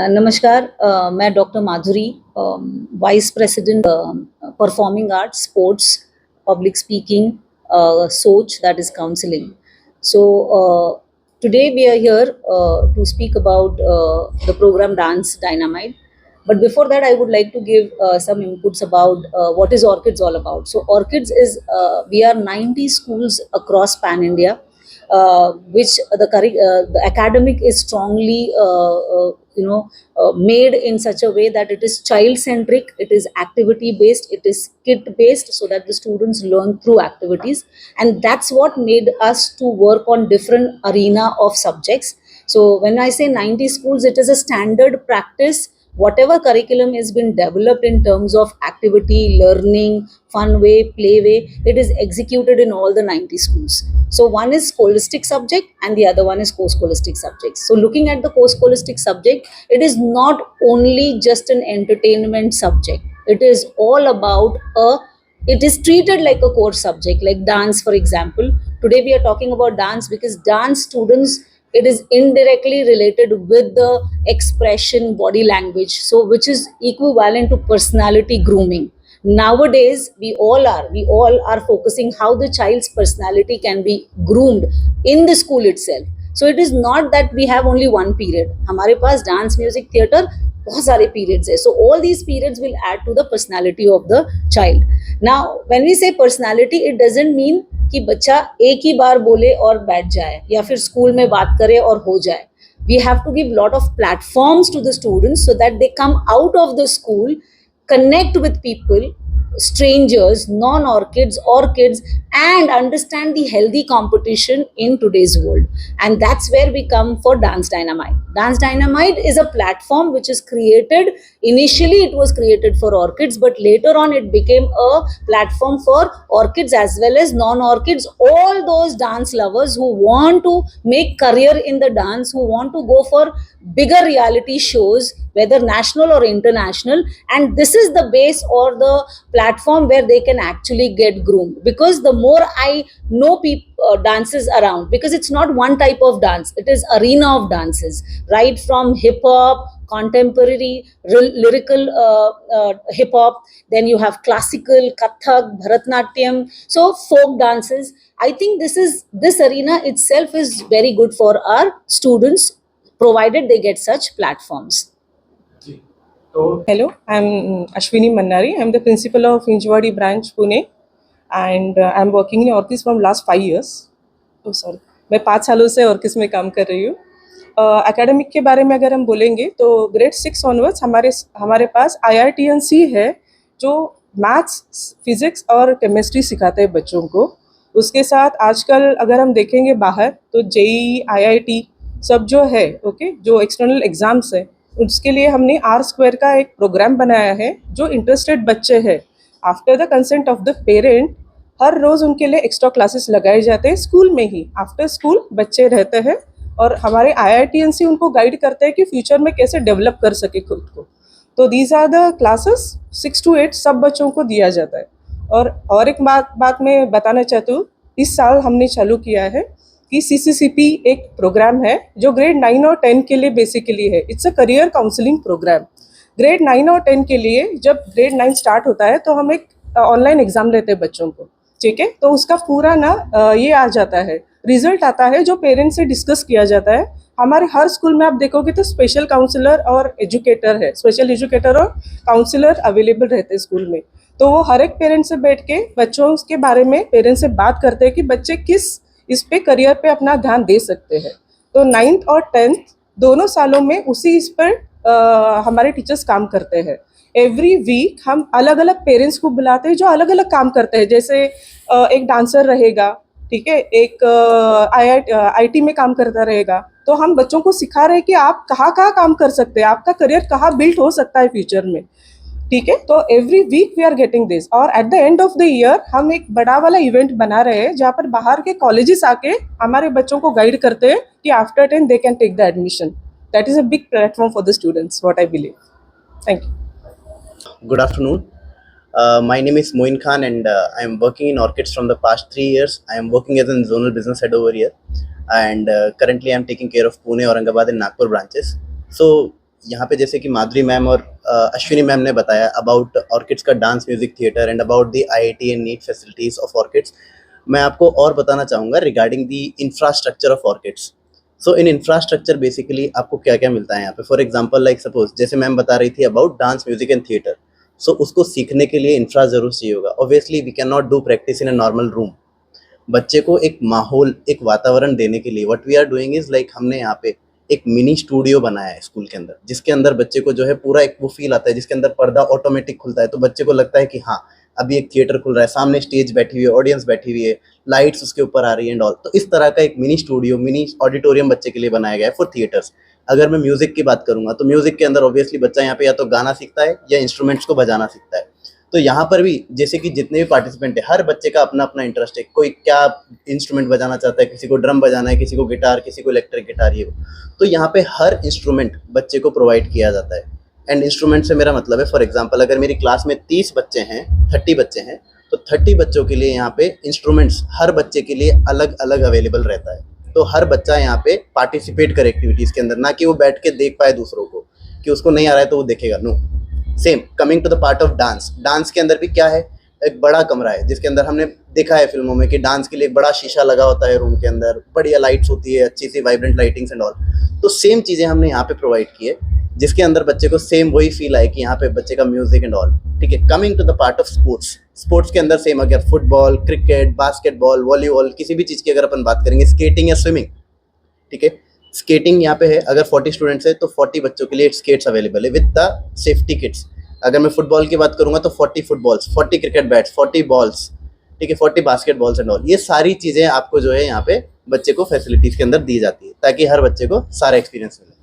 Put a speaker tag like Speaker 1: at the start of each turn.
Speaker 1: नमस्कार, मैं doctor Madhuri, vice president performing arts, sports, public speaking, सोच, that is counseling. So today we are here to speak about the program Dance Dynamite. But before that, I would like to give some inputs about what is Orchids all about. So Orchids is we are 90 schools across Pan India, which the academic is strongly made in such a way that it is child centric, it is activity based, it is kit based, so that the students learn through activities. And that's what made us to work on different arena of subjects. So when I say 90 schools, it is a standard practice. Whatever curriculum has been developed in terms of activity, learning, fun way, play way, it is executed in all the 90 schools. So one is scholastic subject and the other one is co-scholastic subjects. So looking at the co-scholastic subject, it is not only just an entertainment subject. It is all about it is treated like a core subject, like dance, for example. Today we are talking about dance because dance students, it is indirectly related with the expression, body language, so which is equivalent to personality grooming. Nowadays we all are focusing how the child's personality can be groomed in the school itself. So it is not that we have only one period. हमारे पास dance, music, theatre, बहुत सारे periods है. So all these periods will add to the personality of the child. Now when we say personality, it doesn't mean कि बच्चा एक ही बार बोले और बैठ जाए या फिर स्कूल में बात करे और हो जाए. We have to give lot of platforms to the students so that they come out of the school, connect with people, strangers, non-orchids, orchids, and understand the healthy competition in today's world. And that's where we come for Dance Dynamite. Dance Dynamite is a platform which is created, initially it was created for orchids, but later on it became a platform for orchids as well as non-orchids, all those dance lovers who want to make career in the dance, who want to go for bigger reality shows, whether national or international. And this is the base or the platform where they can actually get groomed, because the more I know people dances around, because it's not one type of dance, it is arena of dances, right from hip hop, contemporary, lyrical hip hop, then you have classical, kathak, bharatnatyam, so folk dances. I think this arena itself is very good for our students, provided they get such platforms.
Speaker 2: Hello, I'm Ashwini Mannari. I'm the principal of Hinjwadi branch, Pune, and I'm working in Orchis from last 5 years. Oh, sorry. मैं 5 सालों से ऑर्किस में काम कर रही हूँ. Academic के बारे में अगर हम बोलेंगे तो ग्रेड 6 ऑनवर्ड्स हमारे पास IRTNC है, जो मैथ्स, फिजिक्स और केमिस्ट्री सिखाते हैं बच्चों को. उसके साथ आजकल अगर हम देखेंगे बाहर तो JEE, IIT सब जो है, ओके, जो एक्सटर्नल एग्ज़ाम्स है, उसके लिए हमने R² का एक प्रोग्राम बनाया है. जो इंटरेस्टेड बच्चे हैं, after the consent of the parent, हर रोज़ उनके लिए एक्स्ट्रा क्लासेस लगाए जाते हैं स्कूल में ही. आफ्टर स्कूल बच्चे रहते हैं और हमारे IITNC उनको गाइड करते हैं कि फ्यूचर में कैसे डेवलप कर सके खुद को. तो these are the classes 6 to 8 सब बच्चों को दिया जाता है. और एक बात मैं बताना चाहती हूँ, इस साल हमने चालू किया है कि CCCP एक प्रोग्राम है जो ग्रेड 9 और 10 के लिए बेसिकली है. It's a career counselling programme. Grade 9 और 10 के लिए जब ग्रेड 9 स्टार्ट होता है तो हम एक ऑनलाइन एग्ज़ाम लेते हैं बच्चों को, ठीक है. तो उसका पूरा ये आ जाता है, रिजल्ट आता है जो पेरेंट्स से डिस्कस किया जाता है. हमारे हर स्कूल में आप देखोगे तो स्पेशल काउंसलर और एजुकेटर है, स्पेशल एजुकेटर और काउंसलर अवेलेबल रहते हैं स्कूल में. तो वो हर एक पेरेंट से बैठ के बच्चों के बारे में पेरेंट्स से बात करते हैं कि बच्चे किस इस पे करियर पे अपना ध्यान दे सकते हैं. तो 9th और 10th दोनों सालों में उसी इस पर हमारे टीचर्स काम करते हैं. एवरी वीक हम अलग अलग पेरेंट्स को बुलाते हैं जो अलग अलग काम करते हैं. जैसे एक डांसर रहेगा, ठीक है, एक IT में काम करता रहेगा. तो हम बच्चों को सिखा रहे हैं कि आप कहाँ काम कर सकते हैं, आपका करियर कहाँ बिल्ड हो सकता है फ्यूचर में, ठीक है. तो every week we are getting this. और at the end of the year हम एक बड़ा वाला इवेंट बना रहे हैं जहाँ पर बाहर के कॉलेजेस आके हमारे बच्चों को गाइड करते हैं कि after 10 they can take the admission. That is a big platform for the students, what I believe. Thank you.
Speaker 3: Good afternoon. My name is Moin Khan and I am working in Orchids from the past 3 years. I am working as a zonal business head over here, and currently I am taking care of Pune, Aurangabad and Nagpur branches. So यहाँ पे जैसे कि माधुरी ma'am और Ashwini ma'am ने बताया about Orchids का dance music theatre and about the IIT and NEET facilities of Orchids, मैं आपको और बताना चाहूँगा regarding the infrastructure of Orchids. So in infrastructure basically आपको क्या क्या मिलता है यहाँ पे। फॉर एग्जाम्पल लाइक सपोज जैसे मैम बता रही थी about dance music and theatre, so उसको सीखने के लिए इंफ्रा जरूर चाहिए होगा। Obviously we can not do practice in a normal room. बच्चे को एक माहौल, एक वातावरण देने के लिए what we are doing is like हमने यहाँ पे एक मिनी स्टूडियो बनाया है स्कूल के अंदर, जिसके अंदर बच्चे को जो है पूरा एक वो फील आता है, जिसके अंदर पर्दा ऑटोमेटिक खुलता है तो बच्चे को लगता है कि हाँ अभी एक थिएटर खुल रहा है, सामने स्टेज बैठी हुई है, ऑडियंस बैठी हुई है, लाइट्स उसके ऊपर आ रही है एंड ऑल। तो इस तरह का एक मिनी स्टूडियो, मिनी ऑडिटोरियम बच्चे के लिए बनाया गया है फॉर थिएटर्स। अगर मैं म्यूजिक की बात करूंगा तो म्यूजिक के अंदर ऑब्वियसली बच्चा यहाँ पे या तो गाना सीखता है या इंस्ट्रूमेंट्स को बजाना सीखता है। तो यहाँ पर भी जैसे कि जितने भी पार्टिसिपेंट है हर बच्चे का अपना अपना इंटरेस्ट है, कोई क्या इंस्ट्रूमेंट बजाना चाहता है, किसी को ड्रम बजाना है, किसी को गिटार, किसी को इलेक्ट्रिक गिटार, ये वो। तो यहाँ पे हर इंस्ट्रूमेंट बच्चे को प्रोवाइड किया जाता है। एंड इंस्ट्रूमेंट से मेरा मतलब है फॉर एग्जांपल अगर मेरी क्लास में 30 बच्चे हैं, 30 बच्चे हैं, तो 30 बच्चों के लिए यहाँ पे इंस्ट्रूमेंट्स हर बच्चे के लिए अलग अलग अवेलेबल रहता है। तो हर बच्चा यहाँ पे पार्टिसिपेट करे एक्टिविटीज़ के अंदर, ना कि वो बैठ के देख पाए दूसरों को कि उसको नहीं आ रहा है तो वो देखेगा, no. Same coming to the part of dance, dance के अंदर भी क्या है, एक बड़ा कमरा है जिसके अंदर हमने देखा है फिल्मों में कि डांस के लिए एक बड़ा शीशा लगा होता है रूम के अंदर, बढ़िया लाइट्स होती है, अच्छी सी वाइब्रेंट लाइटिंग्स एंड ऑल। तो सेम चीज़ें हमने यहाँ पे प्रोवाइड की है जिसके अंदर बच्चे को सेम वही फील आए कि यहाँ पे बच्चे का म्यूजिक एंड ऑल। ठीक है, coming to the part of sports, sports के अंदर सेम अगर फुटबॉल, क्रिकेट, बास्केटबॉल, वॉलीबॉल, किसी भी चीज़ की अगर अपन बात करेंगे, स्केटिंग या स्विमिंग, ठीक है, स्केटिंग यहाँ पे है अगर 40 स्टूडेंट्स है तो 40 बच्चों के लिए स्केट्स अवेलेबल है विद द सेफ्टी किट्स। अगर मैं फुटबॉल की बात करूंगा तो 40 फुटबॉल्स, 40 क्रिकेट बैट्स, 40 बॉल्स, ठीक है, 40 बास्केट बॉल्स एंड ऑल। ये सारी चीज़ें आपको जो है यहाँ पे बच्चे को फैसिलिटीज़ के अंदर दी जाती है ताकि हर बच्चे को सारा एक्सपीरियंस मिले।